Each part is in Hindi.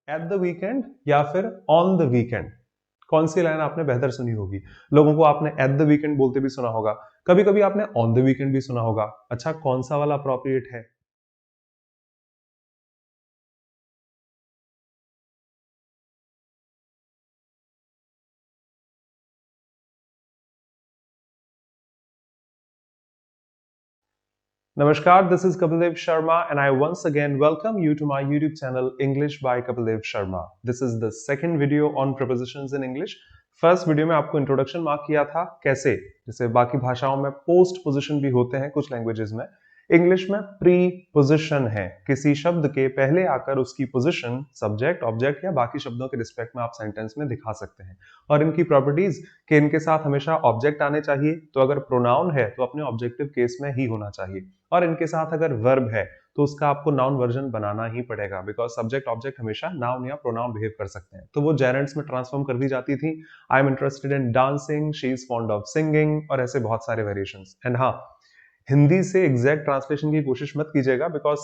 एट द वीकेंड या फिर ऑन द वीकेंड? कौन सी लाइन आपने बेहतर सुनी होगी? लोगों को आपने एट द वीकेंड बोलते भी सुना होगा, कभी कभी आपने ऑन द वीकेंड भी सुना होगा। अच्छा, कौन सा वाला अप्रोप्रिएट है? Namaskar, this is Kapildev Sharma and I once again welcome you to my YouTube channel English by Kapildev Sharma. This is the second video on prepositions in English. First video में आपको इंट्रोडक्शन मार्क किया था कैसे, जैसे बाकी भाषाओं में पोस्ट पोजिशन भी होते हैं कुछ लैंग्वेजेस में, इंग्लिश में प्री पोजिशन है। किसी शब्द के पहले आकर उसकी पोजिशन सब्जेक्ट ऑब्जेक्ट या बाकी शब्दों के रिस्पेक्ट में आप सेंटेंस में दिखा सकते हैं। और इनकी प्रॉपर्टीज कि इनके साथ हमेशा ऑब्जेक्ट आने चाहिए, तो अगर प्रोनाउन है तो अपने ऑब्जेक्टिव केस में ही होना चाहिए, और इनके साथ अगर वर्ब है तो उसका आपको नाउन वर्जन बनाना ही पड़ेगा, बिकॉज सब्जेक्ट ऑब्जेक्ट हमेशा नाउन या प्रोनाउन बिहेव कर सकते हैं। तो वो जेरेंट्स में ट्रांसफॉर्म कर दी जाती थी, I am interested in dancing, she is fond of singing, और ऐसे बहुत सारे वेरिएशंस। एंड हाँ, हिंदी से एग्जैक्ट ट्रांसलेशन की कोशिश मत कीजिएगा, बिकॉज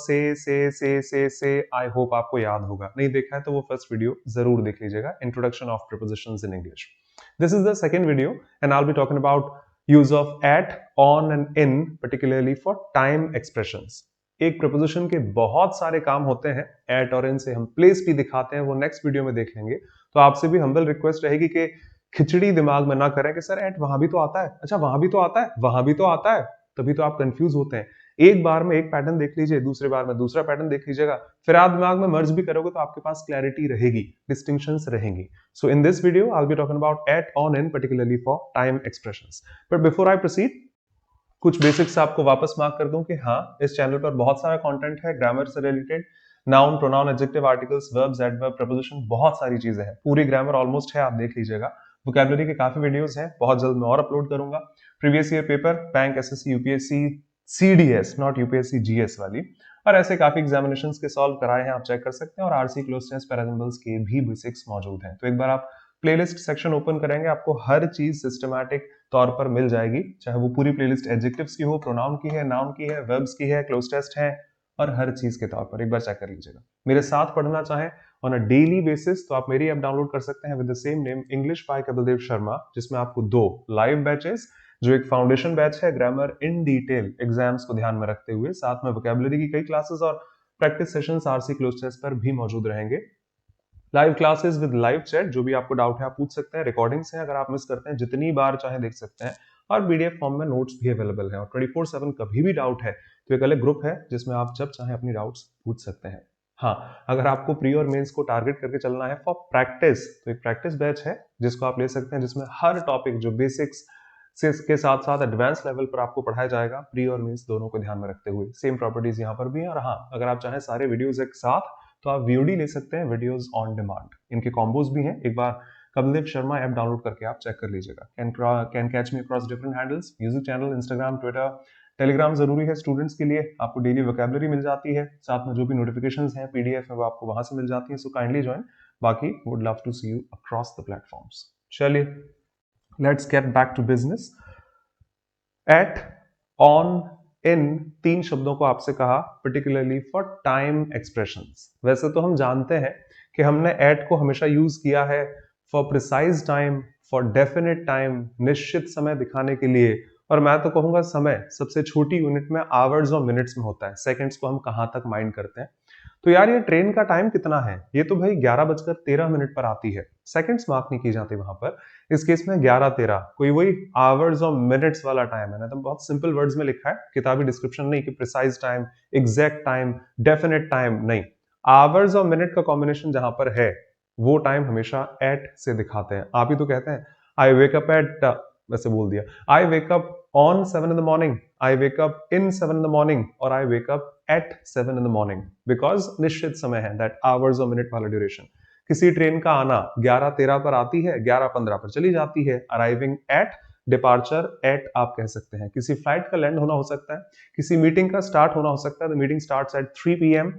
से आई होप आपको याद होगा। नहीं देखा है तो वो फर्स्ट वीडियो जरूर देख लीजिएगा, introduction of prepositions in English. This is the second video and I will be talking about use of at, on and in, particularly for time expressions। एक प्रपोजिशन के बहुत सारे काम होते हैं, एट और इन से हम प्लेस भी दिखाते हैं, वो नेक्स्ट वीडियो में देख लेंगे। तो आपसे भी हम्बल रिक्वेस्ट रहेगी कि खिचड़ी दिमाग में ना करें कि सर एट वहां भी तो आता है, अच्छा वहां भी तो आता है, वहां भी तो आता है, तभी तो आप कंफ्यूज होते हैं। एक बार में एक पैटर्न देख लीजिए, दूसरे बार में दूसरा पैटर्न देख लीजिएगा, फिर आप दिमाग में मर्ज भी करोगे तो आपके पास क्लैरिटी रहेगी, डिस्टिंक्शंस रहेंगी। So in this video, I'll be talking about at, on, in, particularly for time expressions. But before I proceed, कुछ बेसिक्स आपको वापस मार्क कर दूं कि हाँ, इस चैनल पर बहुत सारा कंटेंट है ग्रामर से related, noun, pronoun, adjective, articles, verbs, adverb, preposition, बहुत सारी चीजें हैं। पूरी ग्रामर ऑलमोस्ट है, आप देख लीजिएगा। वोकैबुलरी के काफी वीडियोस हैं, बहुत जल्द मैं और अपलोड करूंगा। Previous year paper, bank, SSC, UPSC, CDS, not UPSC GS वाली, और ऐसे काफी एग्जामिनेशंस के सॉल्व कराए हैं, आप चेक कर सकते हैं। और आरसी क्लोज टेस्ट पैराजम्बल्स के भी बेसिक्स मौजूद हैं। तो एक बार आप प्लेलिस्ट सेक्शन ओपन करेंगे, आपको हर चीज सिस्टमैटिक तौर पर मिल जाएगी, चाहे वो पूरी प्लेलिस्ट एडजेक्टिव्स की हो, प्रोनाउन की है, नाउन की है, वर्ब्स की है, क्लोज टेस्ट है, और हर चीज के तौर पर एक बार चेक कर लीजिएगा। मेरे साथ पढ़ना चाहें ऑन अ डेली बेसिस तो आप मेरी ऐप डाउनलोड कर सकते हैं with the same name, English by Kapildev Sharma, जिसमें आपको 2 लाइव बैचेस, जो एक फाउंडेशन बैच है ग्रामर इन डिटेल एग्जाम्स को ध्यान में रखते हुए, साथ में वोकैबुलरी की कई क्लासेस और practice sessions RC cloze test पर भी मौजूद रहेंगे। Live classes with live chat, जो भी आपको डाउट है आप पूछ सकते हैं, रिकॉर्डिंग्स हैं, अगर आप मिस करते हैं जितनी बार चाहे देख सकते हैं, और पीडीएफ फॉर्म में नोट्स भी अवेलेबल है। और 24/7 कभी भी डाउट है तो एक अलग ग्रुप है जिसमें आप जब चाहे अपनी डाउट्स पूछ सकते हैं। हाँ, अगर आपको प्री और मेंस को टारगेट करके चलना है फॉर प्रैक्टिस, तो एक प्रैक्टिस बैच है जिसको आप ले सकते हैं, जिसमें हर टॉपिक जो बेसिक्स से के साथ साथ एडवांस लेवल पर आपको पढ़ाया जाएगा, प्री और मेंस दोनों को ध्यान में रखते हुए। सेम प्रॉपर्टीज यहाँ पर भी है। और हाँ, अगर आप चाहें सारे वीडियोज एक साथ, तो आप वीओडी ले सकते हैं, वीडियोस ऑन डिमांड। इनके कॉम्बोज भी हैं, एक बार कपिलदेव शर्मा ऐप डाउनलोड करके आप चेक कर लीजिएगा। Can catch me across different handles, YouTube channel, Instagram, Twitter, Telegram जरूरी है स्टूडेंट्स के लिए, आपको डेली वोकैबुलरी मिल जाती है, साथ में जो भी नोटिफिकेशंस हैं पीडीएफ है वो आपको वहां से मिल जाती है। सो काइंडली ज्वाइन, बाकी would love to see you across the platforms. चलिए, let's get back to business. At, on, in, 3 शब्दों को आपसे कहा पर्टिकुलरली फॉर टाइम एक्सप्रेशंस। वैसे तो हम जानते हैं कि हमने एट को हमेशा यूज किया है for precise time, for definite time, निश्चित समय दिखाने के लिए। और मैं तो कहूंगा समय सबसे छोटी यूनिट में आवर्स और मिनट्स में होता है, सेकंड्स को हम कहां तक माइंड करते हैं। तो यार ये ट्रेन का टाइम कितना है, ये तो भाई 11:13 पर आती है, सेकंड्स मार्क नहीं की जाती वहां पर। इस केस में 11:13 कोई वही आवर्स और मिनट्स वाला टाइम है ना, तो बहुत सिंपल वर्ड्स में लिखा है, किताबी डिस्क्रिप्शन नहीं कि precise time, exact time, definite time, नहीं। आवर्स और मिनट का कॉम्बिनेशन जहां पर है वो टाइम हमेशा एट से दिखाते हैं। आप ही तो कहते हैं आई वेक अप एट, वैसे बोल दिया, I wake up on 7 in the morning, I wake up in 7 in the morning, और I wake up at 7 in the morning, because निश्चित समय है, दैट आवर्स और मिनट वाला ड्यूरेशन। किसी ट्रेन का आना 11:13 पर आती है, 11:15 पर चली जाती है, अराइविंग एट, डिपार्चर एट आप कह सकते हैं। किसी फ्लाइट का लैंड होना हो सकता है, किसी मीटिंग का स्टार्ट होना हो सकता है, the meeting starts at 3 PM।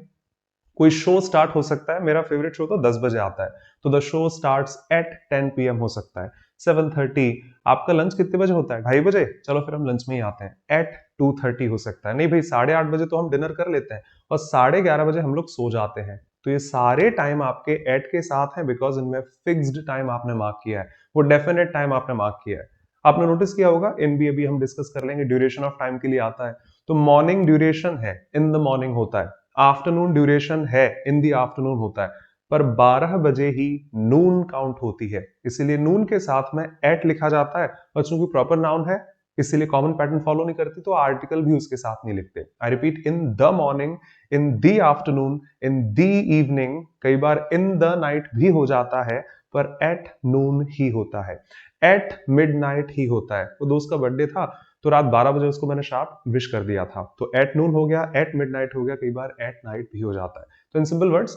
कोई शो स्टार्ट हो सकता है, मेरा फेवरेट शो तो 10 बजे आता है, तो the show starts at 10 PM हो सकता है। 7:30, आपका लंच कितने बजे होता है, 2:30 बजे, चलो फिर हम लंच में ही आते हैं, एट 2:30 हो सकता है। नहीं भाई 8:30 बजे तो हम डिनर कर लेते हैं और 11:30 बजे हम लोग सो जाते हैं, तो ये सारे टाइम आपके एट के साथ हैं बिकॉज इनमें फिक्स्ड टाइम आपने मार्क किया है, वो डेफिनेट टाइम आपने मार्क किया है। आपने नोटिस किया होगा, इन भी अभी हम डिस्कस कर लेंगे, ड्यूरेशन ऑफ टाइम के लिए आता है तो मॉर्निंग ड्यूरेशन है, इन द मॉर्निंग होता है, आफ्टरनून ड्यूरेशन है, इन द आफ्टरनून होता है, पर 12 बजे ही नून काउंट होती है, इसीलिए नून के साथ में एट लिखा जाता है, और चूंकि प्रॉपर नाउन है इसीलिए कॉमन पैटर्न फॉलो नहीं करती, तो आर्टिकल भी उसके साथ नहीं लिखते। I repeat, in the morning, in the afternoon, in the evening, कई बार इन द नाइट भी हो जाता है, पर एट नून ही होता है, एट मिडनाइट ही होता है। वो दोस्त का बर्थडे था तो रात 12 बजे उसको मैंने शार्प विश कर दिया था, तो एट नून हो गया, एट मिडनाइट हो गया, कई बार एट नाइट भी हो जाता है। तो इन सिंपल वर्ड्स,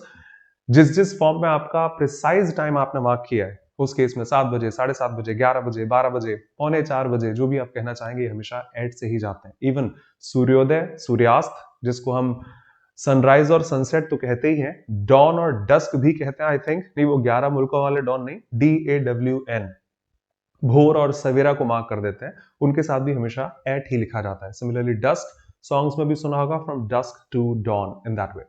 जिस जिस फॉर्म में आपका प्रिसाइज टाइम आपने मार्क किया है, उस केस में 7 बजे, 7:30 बजे, 11 बजे, 12 बजे, 3:45 बजे, जो भी आप कहना चाहेंगे, हमेशा एट से ही जाते हैं। इवन सूर्योदय, सूर्यास्त, जिसको हम सनराइज और सनसेट तो कहते ही हैं, डॉन और डस्क भी कहते हैं, आई थिंक, नहीं वो 11 मुल्कों वाले डॉन नहीं, DAWN, भोर और सवेरा को मार्क कर देते हैं, उनके साथ भी हमेशा एट ही लिखा जाता है। सिमिलरली डस्क, सॉन्ग्स में भी सुना होगा, from dusk to dawn, in that way.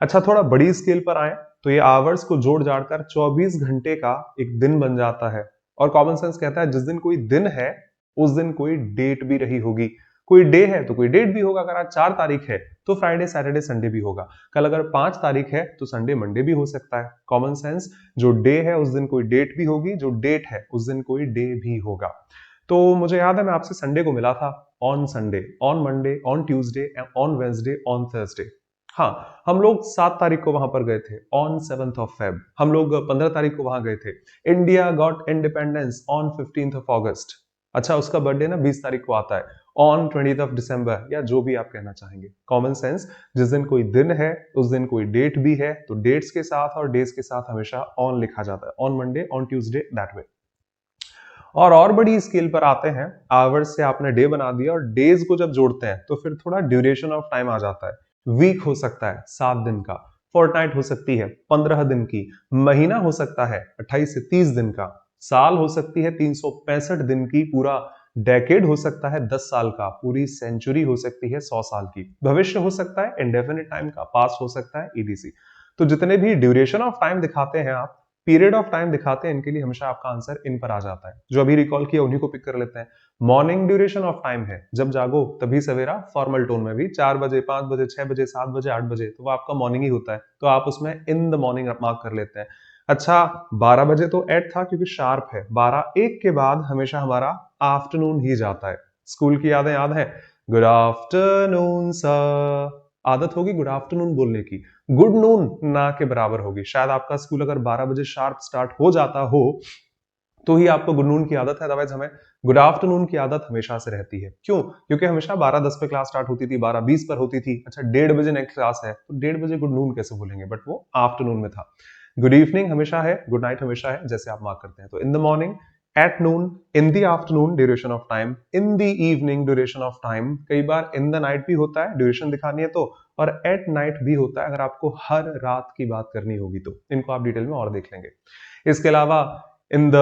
अच्छा, थोड़ा बड़ी स्केल पर आए तो ये आवर्स को जोड़ जाड़कर 24 घंटे का एक दिन बन जाता है, और कॉमन सेंस कहता है जिस दिन कोई दिन है उस दिन कोई डेट भी रही होगी, कोई डे है तो कोई डेट भी होगा, अगर आज 4 तारीख है तो फ्राइडे सैटरडे संडे भी होगा, कल अगर 5 तारीख है तो संडे मंडे भी हो सकता है। कॉमन सेंस, जो डे है उस दिन कोई डेट भी होगी, जो डेट है उस दिन कोई डे भी होगा। तो मुझे याद है मैं आपसे संडे को मिला था, on Sunday, on Monday, on Tuesday, on Wednesday, on Thursday. हाँ, हम लोग 7 तारीख को वहां पर गए थे, ऑन 7th ऑफ फेब। हम लोग 15 तारीख को वहां गए थे, India got independence on 15th of अगस्त। अच्छा, उसका बर्थडे ना 20 तारीख को आता है, ऑन 20th ऑफ दिसंबर, या जो भी आप कहना चाहेंगे। कॉमन सेंस, जिस दिन कोई दिन है उस दिन कोई डेट भी है, तो डेट्स के साथ और डेज के साथ हमेशा ऑन लिखा जाता है, on Monday, on Tuesday, that way. और बड़ी स्केल पर आते हैं, आवर्स से आपने डे बना दिया, और डेज को जब जोड़ते हैं तो फिर थोड़ा ड्यूरेशन ऑफ टाइम आ जाता है। वीक हो सकता है 7 दिन का, फोर्टनाइट हो सकती है 15 दिन की, महीना हो सकता है 28 से 30 दिन का, साल हो सकती है 365 दिन की, पूरा डेकेड हो सकता है 10 साल का, पूरी सेंचुरी हो सकती है 100 साल की, भविष्य हो सकता है इंडेफिनिट टाइम का, पास्ट हो सकता है EDC। तो जितने भी ड्यूरेशन ऑफ टाइम दिखाते हैं आप, पीरियड ऑफ टाइम दिखाते हैं, इनके लिए हमेशा आपका आंसर इन पर आ जाता है। जो अभी रिकॉल किया उन्हीं को पिक कर लेते हैं। मॉर्निंग ड्यूरेशन ऑफ टाइम है, जब जागो तभी सवेरा, फॉर्मल टोन में भी 4 बजे, 5 बजे, 6 बजे, 7 बजे, 8 बजे, तो वो आपका मॉर्निंग ही होता है, तो आप उसमें इन द मॉर्निंग मार्क कर लेते हैं। अच्छा, 12 बजे तो एट था क्योंकि शार्प है, 12-1 के बाद हमेशा हमारा आफ्टरनून ही जाता है। स्कूल की यादें याद है, गुड आफ्टरनून सर, आदत होगी गुड आफ्टरनून बोलने की, गुड नून ना के बराबर होगी। शायद आपका स्कूल अगर 12 बजे शार्प स्टार्ट हो जाता हो तो ही आपको गुड नून की आदत है, अदरवाइज हमें गुड आफ्टरनून की आदत हमेशा से रहती है। क्यों? क्योंकि हमेशा 12:10 पे क्लास स्टार्ट होती थी, 12:20 पर होती थी। अच्छा, 1:30 बजे नेक्स्ट क्लास है तो 1:30 बजे गुड नून कैसे बोलेंगे, बट वो आफ्टरनून में था। गुड इवनिंग हमेशा है, गुड नाइट हमेशा है, जैसे आप मार्क करते हैं। तो इन the morning, at noon, in the afternoon duration of time, in the evening duration of time, कई बार इन द नाइट भी होता है ड्यूरेशन दिखानी है तो, और एट नाइट भी होता है अगर आपको हर रात की बात करनी होगी तो। इनको आप डिटेल में और देख लेंगे। इसके अलावा इन द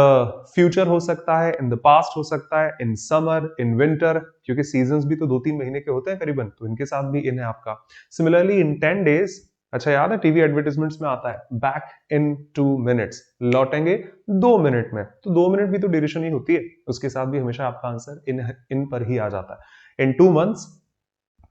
फ्यूचर हो सकता है, इन द पास्ट हो सकता है, इन समर, इन विंटर, क्योंकि सीजन्स भी तो 2-3 महीने के होते हैं करीबन, तो इनके साथ भी इन है आपका। सिमिलरली इन 10 डेज, अच्छा याद है टीवी एडवर्टाइजमेंट्स में आता है बैक इन 2 मिनट्स, लौटेंगे 2 मिनट में, तो 2 मिनट भी तो ड्यूरेशन ही होती है, उसके साथ भी हमेशा आपका आंसर इन पर ही आ जाता है। इन 2 months,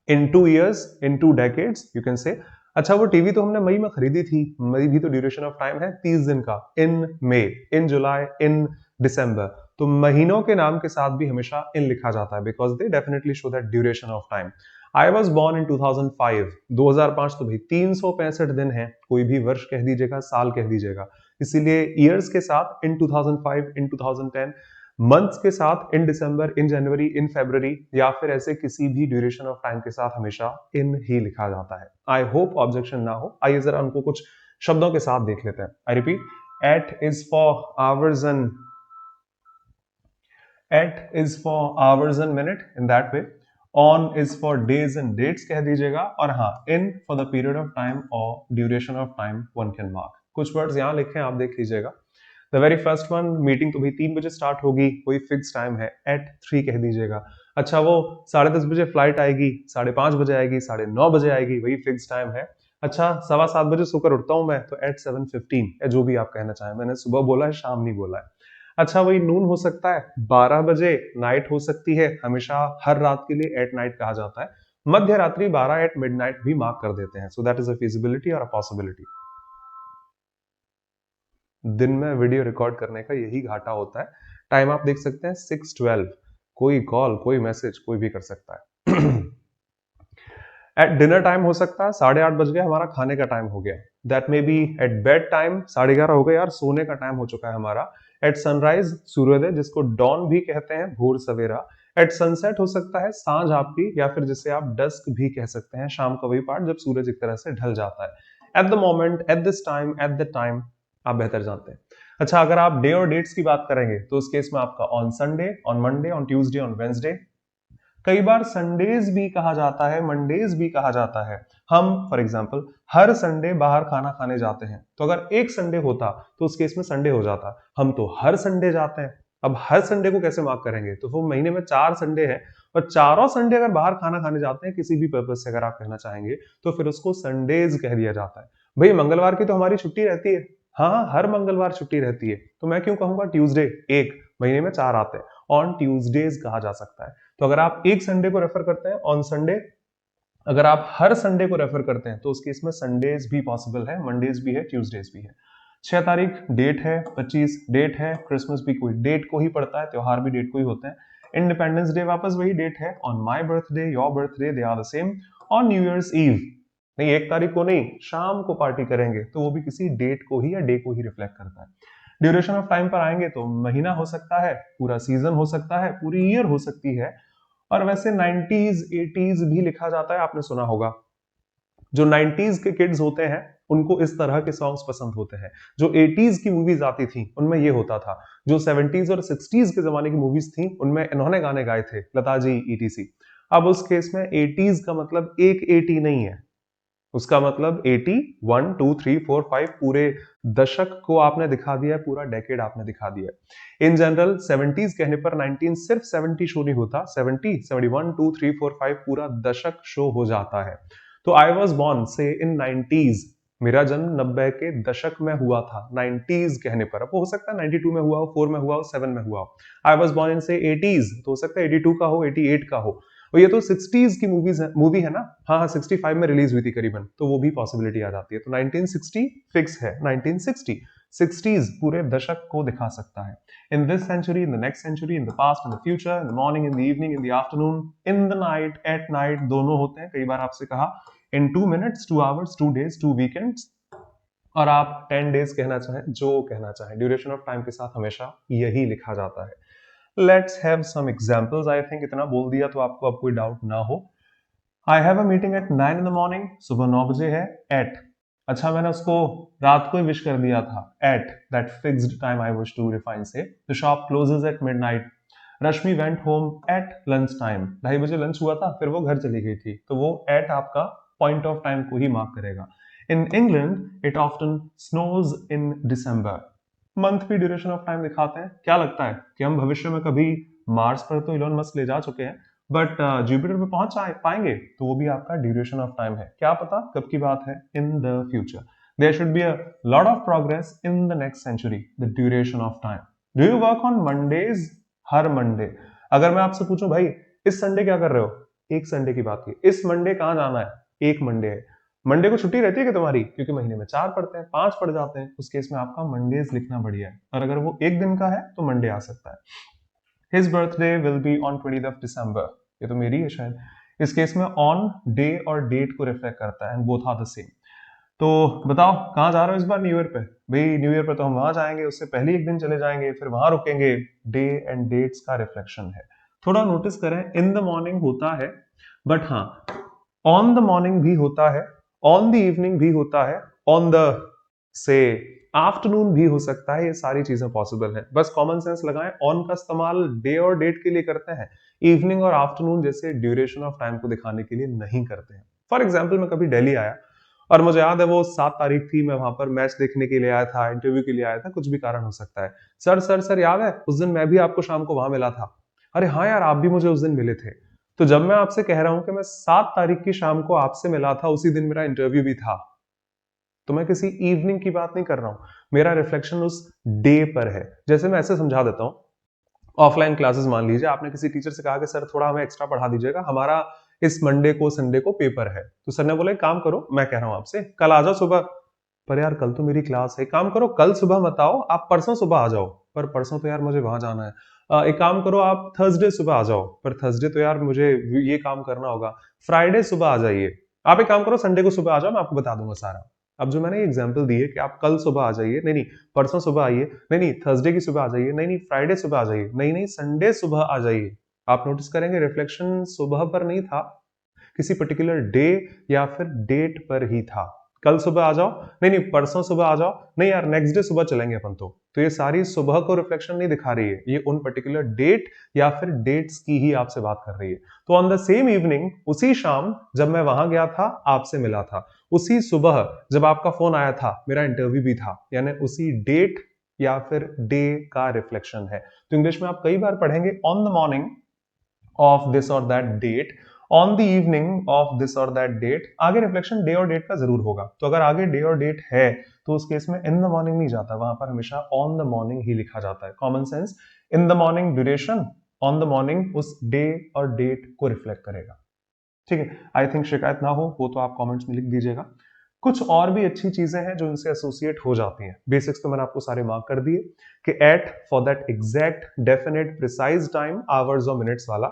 in 2 years, in 2 decades, you can say. अच्छा, वो टीवी तो हमने मई में खरीदी थी, मई भी तो ड्यूरेशन ऑफ टाइम है 30 दिन का, इन मई, इन जुलाई, इन दिसंबर, तो महीनों के नाम के साथ भी हमेशा इन लिखा जाता है, because they definitely show that duration of time. I was born in 2005, 2005 तो भाई 365 दिन है, कोई भी वर्ष कह दीजिएगा, साल कह दीजिएगा, इसीलिए ईयर्स के साथ इन 2005, इन 2010, मंथ्स के साथ इन दिसंबर, इन जनवरी, इन फरवरी, या फिर ऐसे किसी भी ड्यूरेशन ऑफ टाइम के साथ हमेशा इन ही लिखा जाता है। आई होप ऑब्जेक्शन ना हो। आइए जरा उनको कुछ शब्दों के साथ देख लेते हैं। I repeat, at is for hours and, at is for hours and minute, in that way. On is for days and dates कह दीजिएगा, और हाँ, in for the period of time और duration of time one can mark. कुछ वर्ड्स यहाँ लिखे हैं, आप देख लीजिएगा। The very first one, meeting तो भाई 3 बजे स्टार्ट होगी, कोई फिक्स टाइम है, एट 3 कह दीजिएगा। अच्छा, वो 10:30 बजे फ्लाइट आएगी, 5:30 बजे आएगी, 9:30 बजे आएगी, वही फिक्स टाइम है। अच्छा 7:15 सोकर उठता हूं मैं, तो एट 7:15, या जो भी आप कहना चाहें, मैंने सुबह बोला है, शाम नहीं बोला है। अच्छा वही नून हो सकता है, 12 बजे नाइट हो सकती है, हमेशा हर रात के लिए एट नाइट कहा जाता है। मध्य रात्रि 12 एट मिडनाइट भी मार्क कर देते हैं, so that is a feasibility और अ पॉसिबिलिटी। दिन में वीडियो रिकॉर्ड करने का यही घाटा होता है। टाइम आप देख सकते हैं 6:12, कोई कॉल कोई मैसेज कोई भी कर सकता है। एट डिनर टाइम हो सकता है, 8:30 बज गया, हमारा खाने का टाइम हो गया। That may be at bed time, 11:30 हो गया यार, सोने का टाइम हो चुका है हमारा। एट सनराइज, सूर्योदय जिसको डॉन भी कहते हैं, भोर सवेरा। एट सनसेट हो सकता है सांझ आपकी, या फिर जिसे आप डस्क भी कह सकते हैं, शाम का वही पार्ट जब सूरज एक तरह से ढल जाता है। At the moment, at this time, at the time, आप बेहतर जानते हैं। अच्छा अगर आप डे और डेट्स की बात करेंगे तो उस केस में आपका on Sunday, on Monday, on Tuesday, on Wednesday. कई बार संडेज भी कहा जाता है, मंडेज भी कहा जाता है। हम फॉर एग्जांपल हर संडे बाहर खाना खाने जाते हैं, तो अगर एक संडे होता तो उस केस में संडे हो जाता। हम तो हर संडे जाते हैं, अब हर संडे को कैसे मार्क करेंगे? तो वो महीने में 4 संडे है, और चारों संडे अगर बाहर खाना खाने जाते हैं किसी भी पर्पज से, अगर आप कहना चाहेंगे, तो फिर उसको संडेज कह दिया जाता है। भाई मंगलवार की तो हमारी छुट्टी रहती है, हाँ हर मंगलवार छुट्टी रहती है, तो मैं क्यों कहूंगा ट्यूसडे? एक महीने में 4 आते हैं, ऑन ट्यूसडेज कहा जा सकता है। तो अगर आप एक संडे को रेफर करते हैं ऑन संडे, अगर आप हर संडे को रेफर करते हैं तो उस केस में संडेज भी पॉसिबल है, मंडेज भी है, ट्यूसडेज भी है। 6 तारीख डेट है, 25 डेट है, क्रिसमस भी कोई डेट को ही पड़ता है, त्योहार भी डेट को ही होते हैं। इंडिपेंडेंस डे वापस वही डेट है, on my birthday, your birthday, they are the same. On new year's eve, नहीं 1 तारीख को नहीं, शाम को पार्टी करेंगे, तो वो भी किसी डेट को ही या डे को ही रिफ्लेक्ट करता है। ड्यूरेशन ऑफ टाइम पर आएंगे तो महीना हो सकता है, पूरा सीजन हो सकता है, पूरी ईयर हो सकती है। और वैसे 90s 80s भी लिखा जाता है, आपने सुना होगा। जो 90s के किड्स होते हैं उनको इस तरह के सॉन्ग्स पसंद होते हैं। जो 80s की मूवीज आती थी उनमें ये होता था। जो 70s और 60s के जमाने की मूवीज थी उनमें इन्होंने गाने गाए थे, लता जी ईटीसी। अब उस केस में 80s का मतलब एक 80 नहीं है, उसका मतलब 80, 1 2 3 4 5 पूरे दशक को आपने दिखा दिया है, पूरा डेकेड आपने दिखा दिया है। इन जनरल 70s कहने पर 19 सिर्फ 70 शो नहीं होता, 70 71 2 3 4 5 पूरा दशक शो हो जाता है। तो आई वॉज बॉर्न से इन 90s, मेरा जन्म 90 के दशक में हुआ था 90s कहने पर। अब हो सकता है 92 में हुआ हो, 4 में हुआ हो, 7 में हुआ हो। आई वॉज बॉर्न इन से 80s, तो हो सकता है 82 का हो, 88 का हो। और ये तो 60s की मूवी है ना, हाँ हाँ 65 में रिलीज हुई थी करीबन, तो वो भी पॉसिबिलिटी आ जाती है। तो 1960 फिक्स है, 1960 60s पूरे दशक को दिखा सकता है। In this century, in the next century, in the past, in the future, in the morning, in the evening, in the afternoon, in the night, at night, दोनों होते हैं। कई बार आपसे कहा in 2 minutes, 2 hours, 2 days, 2 weekends, और आप 10 डेज कहना चाहें, जो कहना चाहें, ड्यूरेशन ऑफ टाइम के साथ हमेशा यही लिखा जाता है। Let's have some examples. I think इतना बोल दिया तो आपको अब कोई डाउट ना हो। I have a meeting at 9 in the morning, सुबह 9 बजे है। एट, अच्छा मैंने उसको रात को ही विश कर दिया था, at that fixed time I wish to refine से। The shop closes at midnight. Rashmi went home at lunch time, 2:30 बजे लंच हुआ था, फिर वो घर चली गई थी, तो वो एट आपका पॉइंट ऑफ टाइम को ही मार्क करेगा। In England it often snows in December. Month भी ड्यूरेशन ऑफ टाइम दिखाते हैं। क्या लगता है कि हम भविष्य में कभी मार्स पर तो इलोन मस्क ले जा चुके हैं, बट जुपिटर पे पहुंच पाएंगे? तो वो भी आपका ड्यूरेशन ऑफ टाइम है। क्या पता कब की बात है, in the future. There should be a lot of progress in the next century, the duration of time. Do you work on Mondays? हर मंडे। अगर मैं आपसे पूछूं भाई इस संडे क्या कर रहे हो, एक संडे की बात की, इस मंडे कहां जाना है, एक मंडे है। मंडे को छुट्टी रहती है कि तुम्हारी? क्योंकि महीने में 4 पड़ते हैं, 5 पड़ जाते हैं, उस केस में आपका मंडेज लिखना बढ़िया है। और अगर वो एक दिन का है तो मंडे आ सकता है। His birthday will be on 20th of December, ये तो मेरी है शायद। इस केस में ऑन डे और डेट को रिफ्लेक्ट करता है, and both are the same. तो बताओ कहाँ जा रहे हो इस बार न्यू ईयर पे? भाई न्यू ईयर पे तो हम वहां जाएंगे, उससे पहले एक दिन चले जाएंगे, फिर वहां रुकेंगे। डे एंड डेट्स का रिफ्लेक्शन है। थोड़ा नोटिस करें, इन द मॉर्निंग होता है, बट हाँ ऑन द मॉर्निंग भी होता है, ऑन द इवनिंग भी होता है, ऑन द से आफ्टरनून भी हो सकता है। ये सारी चीजें पॉसिबल है, बस कॉमन सेंस लगाएं। ऑन का इस्तेमाल डे और डेट के लिए करते हैं, इवनिंग और आफ्टरनून जैसे ड्यूरेशन ऑफ टाइम को दिखाने के लिए नहीं करते हैं। फॉर एग्जाम्पल मैं कभी दिल्ली आया और मुझे याद है वो 7 तारीख थी, मैं वहां पर मैच देखने के लिए आया था, इंटरव्यू के लिए आया था, कुछ भी कारण हो सकता है। सर सर सर याद है उस दिन मैं भी आपको शाम को वहां मिला था? अरे हाँ यार आप भी मुझे उस दिन मिले थे। तो जब मैं आपसे कह रहा हूं कि मैं 7 तारीख की शाम को आपसे मिला था, उसी दिन मेरा इंटरव्यू भी था, तो मैं किसी इवनिंग की बात नहीं कर रहा हूं, मेरा रिफ्लेक्शन उस डे पर है। जैसे मैं ऐसे समझा देता हूं, ऑफलाइन क्लासेस मान लीजिए, आपने किसी टीचर से कहा कि सर थोड़ा हमें एक्स्ट्रा पढ़ा दीजिएगा, हमारा इस मंडे को संडे को पेपर है। तो सर ने बोला एक काम करो, मैं कह रहा हूं आपसे कल आ जाओ सुबह। पर यार कल तो मेरी क्लास है। काम करो कल सुबह मत आओ, आप परसों सुबह आ जाओ। पर परसों तो यार मुझे वहां जाना है। एक काम करो आप थर्सडे सुबह आ जाओ। पर थर्सडे तो यार मुझे ये काम करना होगा। फ्राइडे सुबह आ जाइए। आप एक काम करो संडे को सुबह आ जाओ, मैं आपको बता दूंगा सारा। अब जो मैंने एग्जाम्पल दी है कि आप कल सुबह आ जाइए, नहीं नहीं परसों सुबह आइए, नहीं नहीं थर्सडे की सुबह आ जाइए, नहीं नहीं फ्राइडे सुबह आ जाइए, नहीं नहीं संडे सुबह आ जाइए। आप नोटिस करेंगे रिफ्लेक्शन सुबह पर नहीं था, किसी पर्टिकुलर डे या फिर डेट पर ही था। कल सुबह आ जाओ, नहीं नहीं परसों सुबह आ जाओ, नहीं यार नेक्स्ट डे सुबह चलेंगे अपन। तो ये सारी सुबह को रिफ्लेक्शन नहीं दिखा रही है, ये उन पर्टिकुलर डेट या फिर डेट्स की ही आपसे बात कर रही है। तो ऑन द सेम इवनिंग, उसी शाम जब मैं वहां गया था, आपसे मिला था, उसी सुबह जब आपका फोन आया था, मेरा इंटरव्यू भी था, यानी उसी डेट या फिर डे का रिफ्लेक्शन है। तो इंग्लिश में आप कई बार पढ़ेंगे on the morning of this और that date, on the evening of this और दैट डेट। आगे रिफ्लेक्शन डे और डेट का जरूर होगा। तो अगर आगे डे और डेट है तो उस केस में इन द मॉर्निंग नहीं जाता, वहां पर हमेशा ऑन द मॉर्निंग ही लिखा जाता है। Common sense, in the morning duration, on the morning उस डे और डेट को रिफ्लेक्ट करेगा। ठीक है, आई थिंक शिकायत ना हो वो तो आप कमेंट्स में लिख दीजिएगा। कुछ और भी अच्छी चीजें हैं जो इनसे एसोसिएट हो जाती हैं। बेसिक्स तो मैंने आपको सारे मार्क कर दिए कि at for that exact definite precise time, hours और मिनट्स वाला।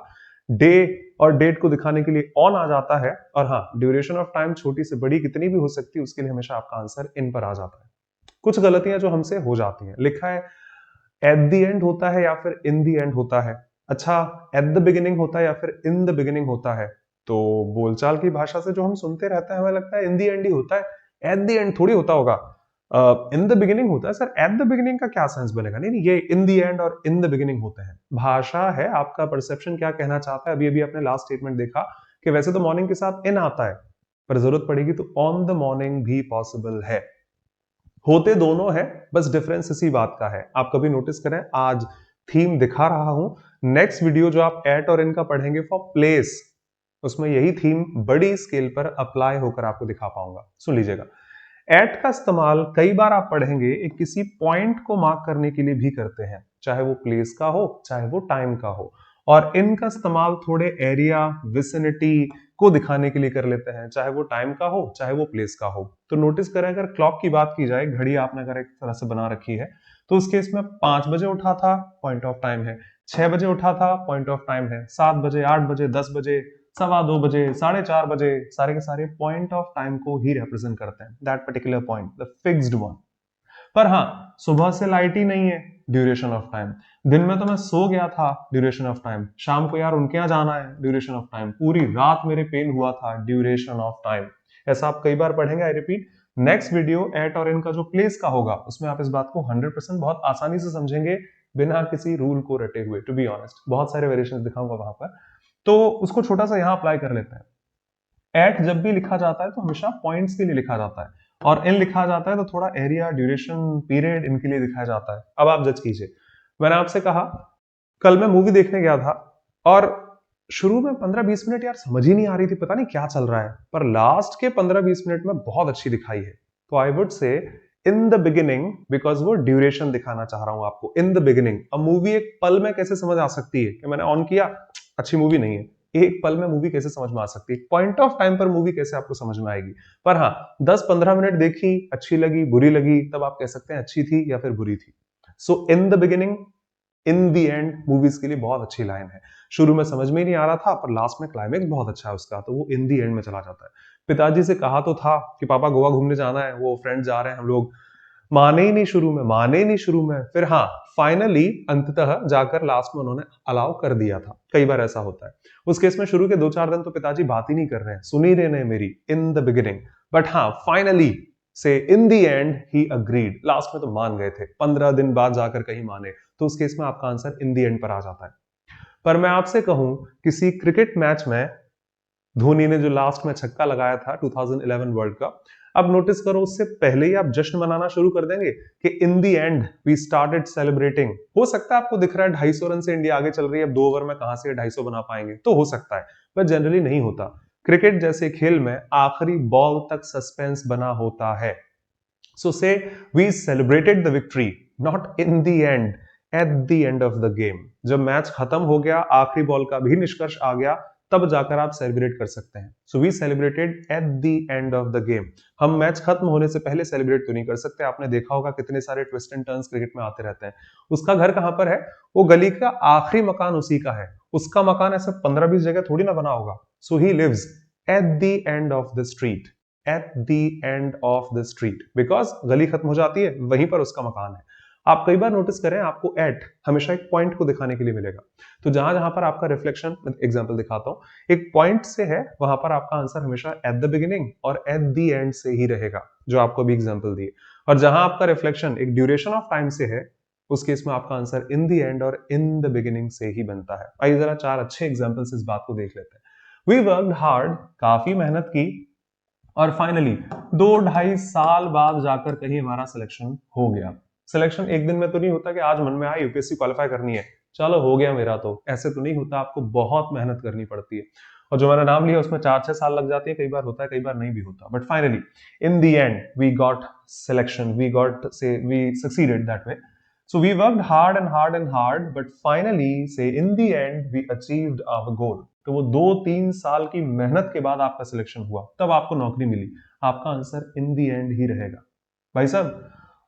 डे और डेट को दिखाने के लिए ऑन आ जाता है। और हाँ, ड्यूरेशन ऑफ टाइम छोटी से बड़ी कितनी भी हो सकती है, उसके लिए हमेशा आपका आंसर इन पर आ जाता है। कुछ गलतियां जो हमसे हो जाती हैं, लिखा है एट द एंड होता है या फिर इन द एंड होता है। अच्छा, एट द बिगिनिंग होता है या फिर इन द बिगिनिंग होता है। तो बोलचाल की भाषा से जो हम सुनते रहते हैं, हमें लगता है इन द एंड ही होता है, एट द एंड थोड़ी होता होगा। इन द बिगिनिंग होता है। सर एट द बिगिनिंग का क्या सेंस बनेगा? नहीं नहीं, ये इन द एंड और इन द बिगिनिंग होते हैं। भाषा है, आपका परसेप्शन क्या कहना चाहता है। अभी अभी आपने लास्ट स्टेटमेंट देखा कि वैसे तो मॉर्निंग के साथ इन आता है, पर जरूरत पड़ेगी तो ऑन द मॉर्निंग भी पॉसिबल है। होते दोनों है, बस डिफरेंस इसी बात का है। आप कभी नोटिस करें, आज थीम दिखा रहा हूं, नेक्स्ट वीडियो जो आप एट और इन का पढ़ेंगे फॉर प्लेस, उसमें यही थीम बड़ी स्केल पर अप्लाई होकर आपको दिखा पाऊंगा। सुन लीजिएगा, एट का इस्तेमाल कई बार आप पढ़ेंगे एक किसी पॉइंट को मार्क करने के लिए भी करते हैं, चाहे वो प्लेस का हो चाहे वो टाइम का हो। और इनका इस्तेमाल थोड़े एरिया, विसिनिटी को दिखाने के लिए कर लेते हैं, चाहे वो टाइम का हो चाहे वो प्लेस का हो। तो नोटिस करें, अगर क्लॉक की बात की जाए, घड़ी आपने अगर एक तरह से बना रखी है, तो उस केस में 5 बजे उठा था, पॉइंट ऑफ टाइम है। 6 बजे उठा था, पॉइंट ऑफ टाइम है। 7 बजे, 8 बजे, 10 बजे, 2:15 बजे, 4:30 बजे, सारे के सारे पॉइंट ऑफ टाइम को ही रिप्रेजेंट करते हैं, that particular point, the fixed one. पर हाँ, सुबह से लाइट ही नहीं है, ड्यूरेशन ऑफ टाइम। दिन में तो मैं सो गया था, ड्यूरेशन ऑफ टाइम। शाम को यार उनके यहाँ जाना है, ड्यूरेशन ऑफ टाइम। पूरी रात मेरे पेन हुआ था, ड्यूरेशन ऑफ टाइम। ऐसा आप कई बार पढ़ेंगे। I repeat, next video at और इन का जो प्लेस का होगा, उसमें आप इस बात को 100% बहुत आसानी से समझेंगे, बिना किसी रूल को रटे हुए। टू बी ऑनेस्ट, बहुत सारे वेरिएशंस दिखाऊंगा वहां पर, तो उसको छोटा सा यहां अप्लाई कर लेते हैं। एट जब भी लिखा जाता है तो हमेशा पॉइंट्स के लिए लिखा जाता है, और इन लिखा जाता है तो थोड़ा एरिया, ड्यूरेशन, पीरियड इनके लिए दिखाया जाता है। अब आप जज कीजिए। मैंने आपसे कहा कल मैं मूवी देखने गया था, और शुरू में 15-20 मिनट यार समझ ही नहीं आ रही थी, पता नहीं क्या चल रहा है, पर लास्ट के 15-20 मिनट में बहुत अच्छी दिखाई है। तो आई वुड से इन द बिगिनिंग, बिकॉज वो ड्यूरेशन दिखाना चाह रहा हूं आपको। इन द बिगिनिंग, अब मूवी एक पल में कैसे समझ आ सकती है कि मैंने ऑन किया, अच्छी मूवी नहीं है। एक पल में मूवी कैसे समझ में आ सकती है, पॉइंट ऑफ टाइम पर मूवी कैसे आपको समझ में आएगी। पर हाँ, 10-15 मिनट देखी, अच्छी लगी, बुरी लगी, तब आप कह सकते हैं अच्छी थी या फिर बुरी थी। So in the beginning, in the end movies के लिए बहुत अच्छी लाइन है। शुरू में समझ में नहीं आ रहा था, पर लास्ट में क्लाइमेक्स बहुत अच्छा है उसका, तो वो इन द एंड में चला जाता है। पिताजी से कहा तो था कि पापा गोवा घूमने जाना है, वो फ्रेंड्स जा रहे हैं, हम लोग। माने ही नहीं शुरू में, माने ही नहीं शुरू में, फिर हाँ फाइनली अंततः जाकर लास्ट में उन्होंने अलाउ कर दिया था। कई बार ऐसा होता है। उस केस में शुरू के 2-4 दिन तो पिताजी बात ही नहीं कर रहे हैं, सुन ही रहे हैं मेरी इन द बिगिनिंग, बट हाँ फाइनली से in the and he agreed, last में तो मान गए थे, 15 दिन बाद जाकर कहीं माने। तो उस केस में आपका आंसर इन द एंड पर आ जाता है। पर मैं आपसे कहूं, किसी क्रिकेट मैच में धोनी ने जो लास्ट में छक्का लगाया था 2011 वर्ल्ड कप, अब नोटिस करो उससे पहले ही आप जश्न मनाना शुरू कर देंगे कि in the end we started celebrating. हो सकता है आपको दिख रहा है 250 रन से इंडिया आगे चल रही है, अब 2 ओवर में कहां से 250 बना पाएंगे, तो हो सकता है, पर जनरली नहीं होता। क्रिकेट जैसे खेल में आखिरी बॉल तक सस्पेंस बना होता है। So say we celebrated the victory not in the end, at the end of the game. जब मैच खत्म हो गया, आखिरी बॉल का भी निष्कर्ष आ गया, तब जाकर आप सेलिब्रेट कर सकते हैं. So we celebrated at the end of the game. हम मैच खत्म होने से पहले सेलिब्रेट तो नहीं कर सकते. आपने देखा होगा कितने सारे ट्विस्ट एंड टर्न्स क्रिकेट में आते रहते हैं. उसका घर कहां पर है? वो गली का आखिरी मकान उसी का है. उसका मकान ऐसे 15-20 जगह थोड़ी ना बना होगा. So he lives at the end of the street. At the end of the street. Because गली खत्म हो जाती है, वहीं पर उसका मकान है. आप कई बार नोटिस करें, आपको एट हमेशा एक पॉइंट को दिखाने के लिए मिलेगा. तो जहां जहां पर आपका रिफ्लेक्शन, एग्जांपल दिखाता हूं, एक पॉइंट से है, वहां पर आपका आंसर हमेशा एट द बिगिनिंग और एट द एंड से ही रहेगा, जो आपको अभी एग्जांपल दिए. और जहां आपका रिफ्लेक्शन एक ड्यूरेशन ऑफ टाइम से है, उस केस में आपका आंसर इन द एंड और इन द बिगिनिंग से ही बनता है. आइए जरा 4 अच्छे एग्जांपल्स इस बात को देख लेते हैं. वी वर्कड हार्ड, काफी मेहनत की, और फाइनली 2-2.5 साल बाद जाकर कहीं हमारा सिलेक्शन हो गया. सिलेक्शन एक दिन में तो नहीं होता कि आज मन में आया यूपीएससी क्वालिफाई करनी है, चलो हो गया मेरा. तो ऐसे तो नहीं होता, आपको बहुत मेहनत करनी पड़ती है. और जो मैंने नाम लिया उसमें 4-6 साल लग जाती है. कई बार होता है, कई बार नहीं भी होता. But finally in the end we got selection, we succeeded that way. So we worked hard and hard and hard, but finally, say in the end, we achieved our goal. तो वो 2-3 साल की मेहनत के बाद आपका सिलेक्शन हुआ, तब आपको नौकरी मिली. आपका answer in the and he रहेगा. भाई साहब,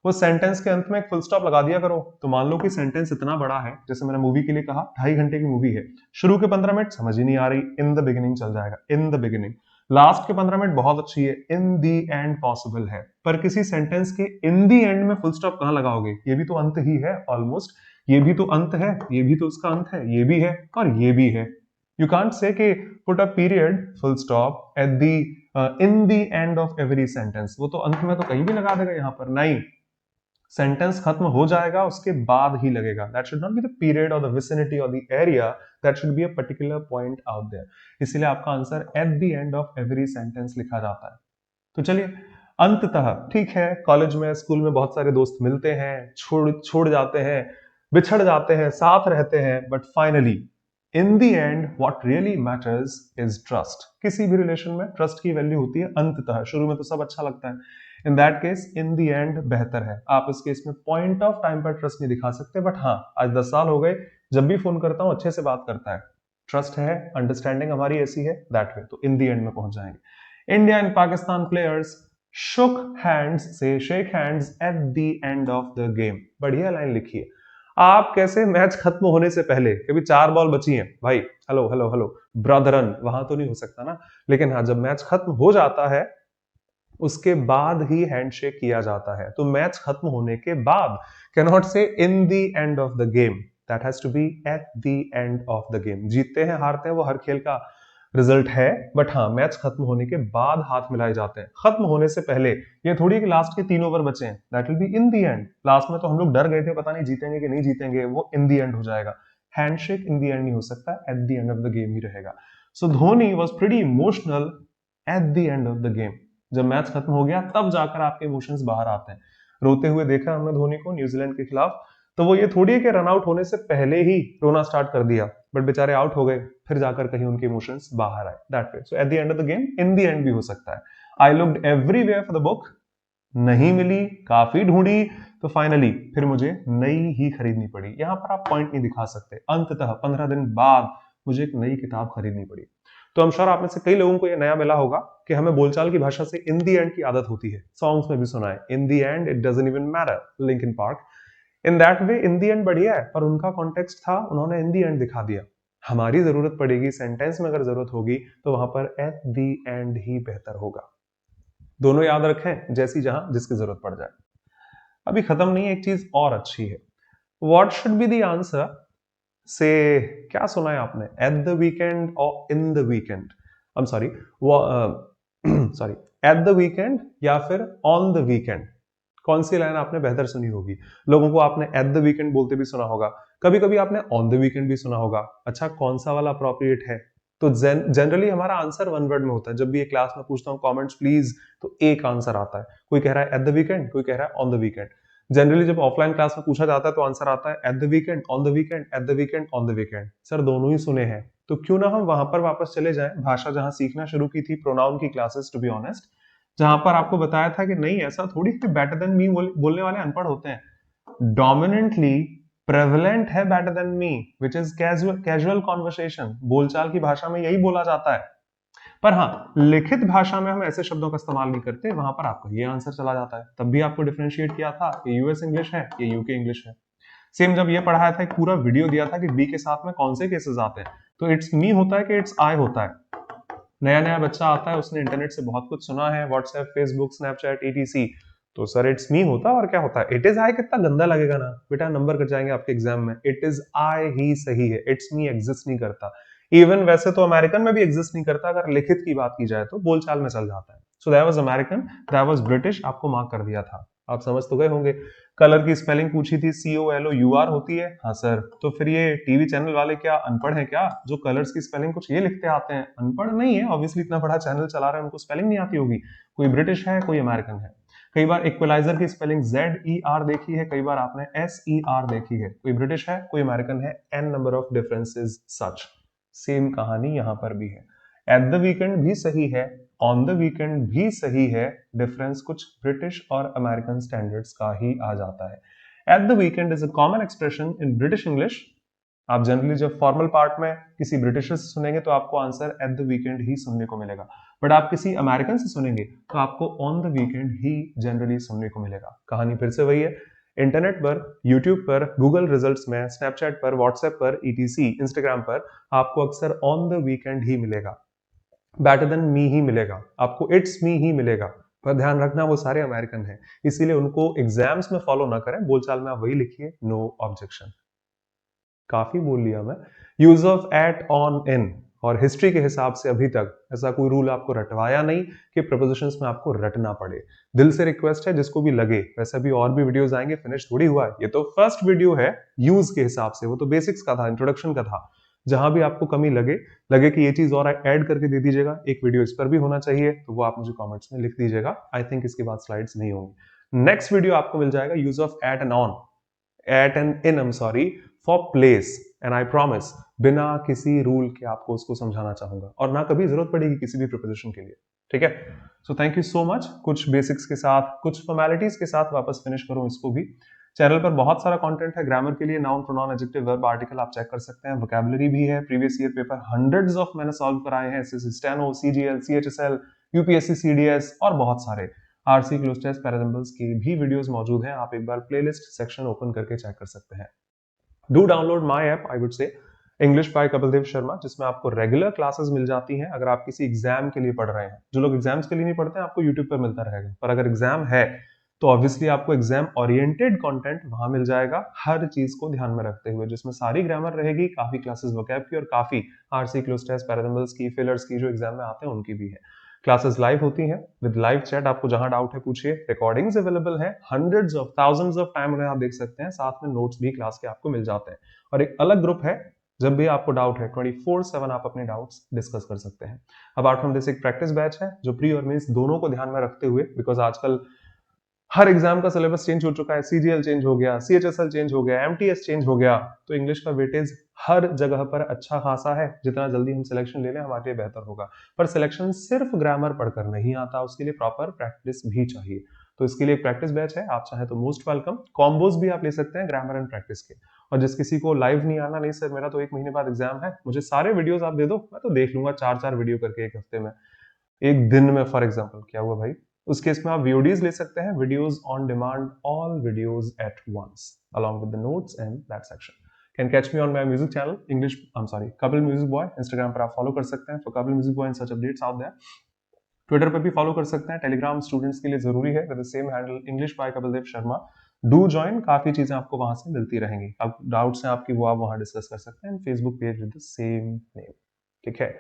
वो सेंटेंस के अंत में एक फुल स्टॉप लगा दिया करो. तो मान लो कि सेंटेंस इतना बड़ा है, जैसे मैंने मूवी के लिए कहा 2.5 घंटे की मूवी है, शुरू के 15 मिनट समझ ही नहीं आ रही, इन द बिगिनिंग चल जाएगा, इन द बिगिनिंग. लास्ट के 15 मिनट बहुत अच्छी है, इन दी एंड पॉसिबल है. पर किसी सेंटेंस के इन दी एंड में फुल स्टॉप कहां लगाओगे? ये भी तो अंत ही है ऑलमोस्ट. ये भी तो अंत है, ये भी तो उसका अंत है, ये भी है और ये भी है. यू कांट से कि put a period, full stop at the in the and of every sentence. वो तो अंत में तो कहीं भी लगा देगा, यहां पर नहीं. सेंटेंस खत्म हो जाएगा उसके बाद ही लगेगा. That should not be the period और द विसिनिटी और the area, that should be a particular point out there. इसलिए आपका answer at the end of every sentence लिखा जाता है. तो चलिए, अंततः ठीक है, कॉलेज में, स्कूल में बहुत सारे दोस्त मिलते हैं, छोड़ जाते हैं, बिछड़ जाते हैं, साथ रहते हैं, but finally in the and what really matters is trust. किसी भी रिलेशन में ट्रस्ट की वैल्यू होती है अंततः. शुरू में तो सब अच्छा लगता है, in that case in the and बेहतर है. आप इस केस में पॉइंट ऑफ टाइम पर ट्रस्ट नहीं दिखा सकते, बट हाँ, आज 10 साल हो गए, जब भी फोन करता हूं अच्छे से बात करता है, ट्रस्ट है, अंडरस्टैंडिंग हमारी ऐसी है, दैट वे. तो इन द एंड में पहुंच जाएंगे. India and Pakistan players shook hands, से shake hands at the end of the game. बढ़िया लाइन लिखी है. आप कैसे मैच खत्म होने से पहले, कभी 4 बॉल बची हैं भाई, हेलो हेलो हेलो ब्रदरन, वहां तो नहीं हो सकता ना. लेकिन हाँ, जब मैच खत्म हो जाता है उसके बाद ही हैंडशेक किया जाता है. तो मैच खत्म होने के बाद, can not say in the end of the game, that has to be at the end of the game. जीतते हैं हारते हैं वो हर खेल का रिजल्ट है, बट हाँ, मैच खत्म होने के बाद हाथ मिलाए जाते हैं. खत्म होने से पहले ये थोड़ी कि लास्ट के 3 ओवर बचे हैं, that will be in the and. Last में तो हम लोग डर गए थे, पता नहीं जीतेंगे कि नहीं जीतेंगे, वो इन द एंड हो जाएगा. हैंडशेक इन द एंड नहीं हो सकता, at the end of the game ही रहेगा. So Dhoni was pretty emotional at the end of the game. जब मैच खत्म हो गया तब जाकर आपके इमोशंस बाहर आते हैं. रोते हुए देखा हमने धोनी को न्यूजीलैंड के खिलाफ, तो वो ये थोड़ी है कि रन आउट होने से पहले ही रोना स्टार्ट कर दिया, बट बेचारे आउट हो गए, फिर जाकर कहीं उनके इमोशंस बाहर आए, that way. So eight the end of the game, in the and भी हो सकता है. I looked everywhere for the book, नहीं मिली, काफी ढूंढी, तो फाइनली फिर मुझे नई ही खरीदनी पड़ी. यहां पर आप पॉइंट नहीं दिखा सकते. अंततः 15 दिन बाद मुझे एक नई किताब खरीदनी पड़ी. तो हम श्योर आप में से कई लोगों को यह नया मिला होगा कि हमें बोलचाल की भाषा से इन द एंड की आदत होती है. सॉन्ग्स में भी सुना है, in the and it doesn't even matter, Linkin Park. In that way in the and बढ़िया है, पर उनका कॉन्टेक्स्ट था, उन्होंने इन द एंड दिखा दिया. हमारी जरूरत पड़ेगी, सेंटेंस में अगर जरूरत होगी तो वहां पर एट द एंड ही बेहतर होगा. दोनों याद रखें, जैसी जहां जिसकी जरूरत पड़ जाए. अभी खत्म नहीं है, एक चीज और अच्छी है. What should be the answer से, क्या सुना है आपने, एट द वीकेंड और in the weekend, I am sorry, sorry, at the weekend या फिर ऑन द वीकेंड. कौन सी लाइन आपने बेहतर सुनी होगी? लोगों को आपने एट द वीकेंड बोलते भी सुना होगा, कभी कभी आपने ऑन द वीकेंड भी सुना होगा. अच्छा, कौन सा वाला अप्रोप्रिएट है? तो जनरली हमारा आंसर वन वर्ड में होता है. जब भी ये क्लास में पूछता हूँ कमेंट्स प्लीज, तो एक आंसर आता है. कोई कह रहा है एट द वीकेंड, कोई कह रहा है ऑन द वीकेंड. जनरली जब ऑफलाइन क्लास में पूछा जाता है तो आंसर आता है at the weekend, on the weekend, at the weekend, on the weekend. Sir दोनों ही सुने हैं, तो क्यों ना हम वहां पर वापस चले जाएं, भाषा जहां सीखना शुरू की थी, प्रोनाउन की क्लासेस, टू बी ऑनेस्ट, जहां पर आपको बताया था कि नहीं ऐसा थोड़ी कि बेटर देन मी बोलने वाले अनपढ़ होते हैं। डोमिनेंटली प्रेवलेंट है better than me, which is casual conversation, बोलचाल की भाषा में यही बोला जाता है। पर हाँ, लिखित भाषा में हम ऐसे शब्दों का इस्तेमाल नहीं करते, वहां पर आपका ये आंसर चला जाता है। तब भी आपको डिफरेंशिएट किया था कि यूएस इंग्लिश है, ये यूके इंग्लिश है। सेम जब ये पढ़ाया था, एक पूरा वीडियो दिया था कि बी के साथ में कौन से केसेस आते हैं, तो इट्स मी होता है कि इट्स आई होता है। नया नया बच्चा आता है, उसने इंटरनेट से बहुत कुछ सुना है, व्हाट्सएप, फेसबुक, स्नैपचैट, ईटीसी, तो सर इट्स मी होता है। और क्या होता है? इट इज आई कितना गंदा लगेगा ना बेटा, नंबर कट जाएंगे आपके एग्जाम में। इट इज आई ही सही है, इट्स मी एग्जिस्ट नहीं करता। इवन वैसे तो अमेरिकन में भी एग्जिस्ट नहीं करता, अगर लिखित की बात की जाए तो बोलचाल में चल जाता है। So that was American, that was British, आपको मार्क कर दिया था। आप समझ तो गए होंगे। कलर की स्पेलिंग पूछी थी, COLOUR होती है। हाँ सर, तो फिर ये टीवी चैनल वाले क्या अनपढ़ हैं क्या, जो कलर्स की स्पेलिंग कुछ ये लिखते आते हैं? अनपढ़ नहीं है, ऑब्वियसली इतना बड़ा चैनल चला रहे हैं, उनको स्पेलिंग नहीं आती होगी। कोई ब्रिटिश है, कोई अमेरिकन है। कई बार इक्वलाइजर की स्पेलिंग ZER देखी है, कई बार आपने SER देखी है। कोई ब्रिटिश है, कोई अमेरिकन है, n number of differences such. Same कहानी यहां पर भी है। एट द वीकेंड भी सही है, ऑन द वीकेंड भी सही है, डिफरेंस कुछ ब्रिटिश और अमेरिकन स्टैंडर्ड्स का ही आ जाता है। At the weekend is a common expression in British English. आप जनरली जब फॉर्मल पार्ट में किसी ब्रिटिशर से सुनेंगे तो आपको आंसर एट द वीकेंड ही सुनने को मिलेगा, बट आप किसी अमेरिकन से सुनेंगे तो आपको on the weekend he generally सुनने को मिलेगा। कहानी फिर से वही है। इंटरनेट पर, यूट्यूब पर, गूगल रिजल्ट्स में, स्नैपचैट पर, व्हाट्सएप पर, ETC, इंस्टाग्राम पर आपको अक्सर ऑन द वीकेंड ही मिलेगा, बेटर देन मी ही मिलेगा, आपको इट्स मी ही मिलेगा। पर ध्यान रखना वो सारे अमेरिकन हैं, इसीलिए उनको एग्जाम्स में फॉलो ना करें, बोलचाल में आप वही लिखिए, नो ऑब्जेक्शन। काफी बोल लिया मैं। यूज ऑफ एट, ऑन, इन और हिस्ट्री के हिसाब से अभी तक ऐसा कोई रूल आपको रटवाया नहीं कि प्रपोजिशंस में आपको रटना पड़े। दिल से रिक्वेस्ट है, जिसको भी लगे, वैसे भी और भी वीडियोस आएंगे, फिनिश थोड़ी हुआ है, ये तो फर्स्ट वीडियो है यूज के हिसाब से, वो तो बेसिक्स का था, इंट्रोडक्शन का था। जहां भी आपको कमी लगे कि ये चीज और ऐड करके दे दीजिएगा, एक वीडियो इस पर भी होना चाहिए, तो वो आप मुझे कमेंट्स में लिख दीजिएगा। आई थिंक इसके बाद स्लाइड्स नहीं होंगी। नेक्स्ट वीडियो आपको मिल जाएगा use of at and on, at and in, for place, and I promise बिना किसी रूल के आपको उसको समझाना चाहूंगा, और ना कभी जरूरत पड़ेगी किसी भी प्रिपोजिशन के लिए। ठीक है, so thank you so much. कुछ बेसिक्स के साथ, कुछ फॉर्मेलिटीज के साथ वापस फिनिश करूं इसको भी। चैनल पर बहुत सारा कंटेंट है ग्रामर के लिए, noun, pronoun, adjective, verb, article आप चेक कर सकते हैं। वोकैबुलरी भी है, previous year paper hundreds of मैंने सॉल्व कराए हैं, SSC steno, CGL, CHSL, UPSC, CDS और बहुत सारे RC क्लोज टेस्ट, पैरालेंगल्स की भी वीडियोस मौजूद हैं। आप एक बार प्लेलिस्ट सेक्शन ओपन करके चेक कर सकते हैं। Do download my app, I would say English by Kapil Dev Sharma, जिसमें आपको रेगुलर क्लासेस मिल जाती हैं। अगर आप किसी एग्जाम के लिए पढ़ रहे हैं, जो लोग एग्जाम्स के लिए नहीं पढ़ते हैं, आपको यूट्यूब पर मिलता रहेगा, पर अगर एग्जाम है तो ऑब्वियसली आपको एग्जाम ओरिएंटेड कंटेंट वहां मिल जाएगा, हर चीज को ध्यान में रखते हुए, जिसमें सारी ग्रामर रहेगी, काफी क्लासेस वोकैब की और काफी RC क्लोज टेस्ट, पैरालेंगल्स की, फिलर्स की, जो एग्जाम में आते हैं उनकी भी है। क्लासेस लाइव होती हैं विद लाइव चैट, आपको जहां डाउट है पूछिए। रिकॉर्डिंग्स अवेलेबल हैं, hundreds of thousands of time उन्हें आप देख सकते हैं, साथ में नोट्स भी क्लास के आपको मिल जाते हैं। और एक अलग ग्रुप है, जब भी आपको डाउट है 24/7 आप अपने डाउट्स डिस्कस कर सकते हैं। अपार्ट फ्रॉम दिस एक प्रैक्टिस बैच है, जो प्री और मेंस दोनों को ध्यान में रखते हुए, बिकॉज आजकल हर एग्जाम का सिलेबस चेंज हो चुका है, CGL चेंज हो गया, CHSL चेंज हो गया, MTS चेंज हो गया, तो इंग्लिश का वेटेज हर जगह पर अच्छा खासा है। जितना जल्दी हम सिलेक्शन ले लें हमारे लिए बेहतर होगा। पर सिलेक्शन सिर्फ ग्रामर पढ़कर नहीं आता, उसके लिए प्रॉपर प्रैक्टिस भी चाहिए। तो इसके लिए एक प्रैक्टिस बैच है, आप चाहे तो मोस्ट वेलकम। कॉम्बोज भी आप ले सकते हैं ग्रामर एंड प्रैक्टिस के। और जिस किसी को लाइव नहीं आना, नहीं सर मेरा तो 1 महीने बाद एग्जाम है, मुझे सारे वीडियोस आप दे दो, मैं तो देख लूंगा 4-4 वीडियो करके एक हफ्ते में, एक दिन में, फॉर एग्जाम्पल, क्या हुआ भाई? उस केस में आप VODs ले सकते हैं, videos on demand, all videos at once along with the notes and that section. Can catch me on my music channel, Kapil Music Boy. Instagram पर आप फॉलो कर सकते हैं for Kapil Music Boy and such updates out there. Twitter पर भी फॉलो कर सकते हैं, टेलीग्राम स्टूडेंट्स के लिए जरूरी है, with the same handle English by Kapil Dev Sharma. Do join, काफी चीजें आपको वहां से मिलती रहेंगी। अब डाउट्स हैं आपकी, वो आप वहां डिस्कस कर सकते हैं। Facebook page with the same name. ठीक है,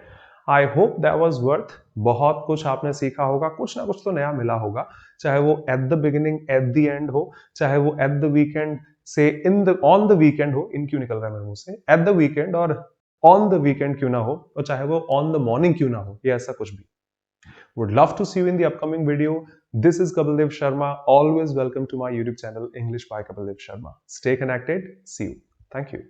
I hope that was worth. बहुत कुछ आपने सीखा होगा, कुछ ना कुछ तो नया मिला होगा, चाहे वो at the beginning, eight the and हो, चाहे वो एट द वीकेंड से ऑन द वीकेंड हो, इन क्यों निकल रहा है मेरे मुंह से, एट द वीकेंड और ऑन द वीकेंड क्यों ना हो, और चाहे वो ऑन द मॉर्निंग क्यों ना हो, ये ऐसा कुछ भी। Would love to see you in the upcoming video. This is Kapil Dev Sharma. Always welcome to my YouTube channel, English by Kapil Dev Sharma. Stay connected. See you. Thank you.